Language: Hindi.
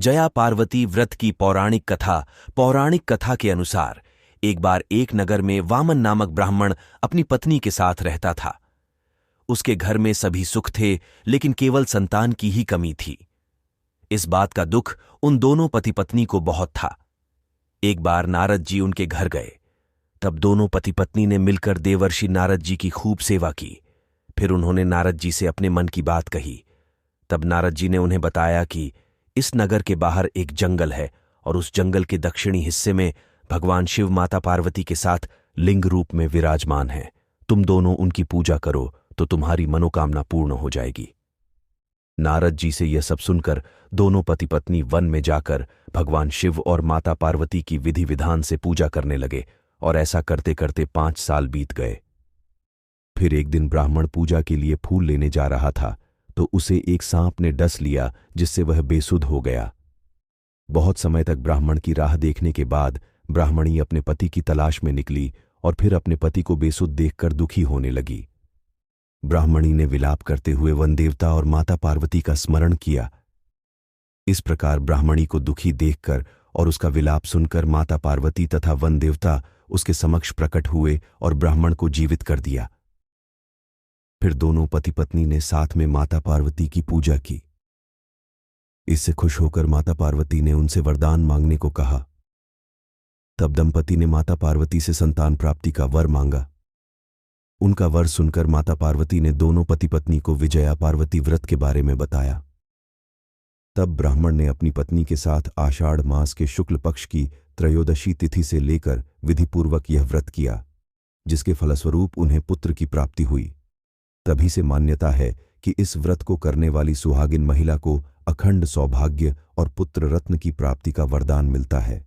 जया पार्वती व्रत की पौराणिक कथा के अनुसार एक बार एक नगर में वामन नामक ब्राह्मण अपनी पत्नी के साथ रहता था। उसके घर में सभी सुख थे, लेकिन केवल संतान की ही कमी थी। इस बात का दुख उन दोनों पति पत्नी को बहुत था। एक बार नारद जी उनके घर गए। तब दोनों पति पत्नी ने मिलकर देवर्षि नारद जी की खूब सेवा की। फिर उन्होंने नारद जी से अपने मन की बात कही। तब नारद जी ने उन्हें बताया कि इस नगर के बाहर एक जंगल है और उस जंगल के दक्षिणी हिस्से में भगवान शिव माता पार्वती के साथ लिंग रूप में विराजमान हैं। तुम दोनों उनकी पूजा करो तो तुम्हारी मनोकामना पूर्ण हो जाएगी। नारद जी से यह सब सुनकर दोनों पति पत्नी वन में जाकर भगवान शिव और माता पार्वती की विधि विधान से पूजा करने लगे और ऐसा करते करते 5 साल बीत गए। फिर एक दिन ब्राह्मण पूजा के लिए फूल लेने जा रहा था तो उसे एक सांप ने डस लिया, जिससे वह बेसुध हो गया। बहुत समय तक ब्राह्मण की राह देखने के बाद ब्राह्मणी अपने पति की तलाश में निकली और फिर अपने पति को बेसुध देखकर दुखी होने लगी। ब्राह्मणी ने विलाप करते हुए वन देवता और माता पार्वती का स्मरण किया। इस प्रकार ब्राह्मणी को दुखी देखकर और उसका विलाप सुनकर माता पार्वती तथा वन देवता उसके समक्ष प्रकट हुए और ब्राह्मण को जीवित कर दिया। फिर दोनों पति पत्नी ने साथ में माता पार्वती की पूजा की। इससे खुश होकर माता पार्वती ने उनसे वरदान मांगने को कहा। तब दंपति ने माता पार्वती से संतान प्राप्ति का वर मांगा। उनका वर सुनकर माता पार्वती ने दोनों पति पत्नी को विजया पार्वती व्रत के बारे में बताया। तब ब्राह्मण ने अपनी पत्नी के साथ आषाढ़ मास के शुक्ल पक्ष की त्रयोदशी तिथि से लेकर विधिपूर्वक यह व्रत किया, जिसके फलस्वरूप उन्हें पुत्र की प्राप्ति हुई। तभी से मान्यता है कि इस व्रत को करने वाली सुहागिन महिला को अखंड सौभाग्य और पुत्र रत्न की प्राप्ति का वरदान मिलता है।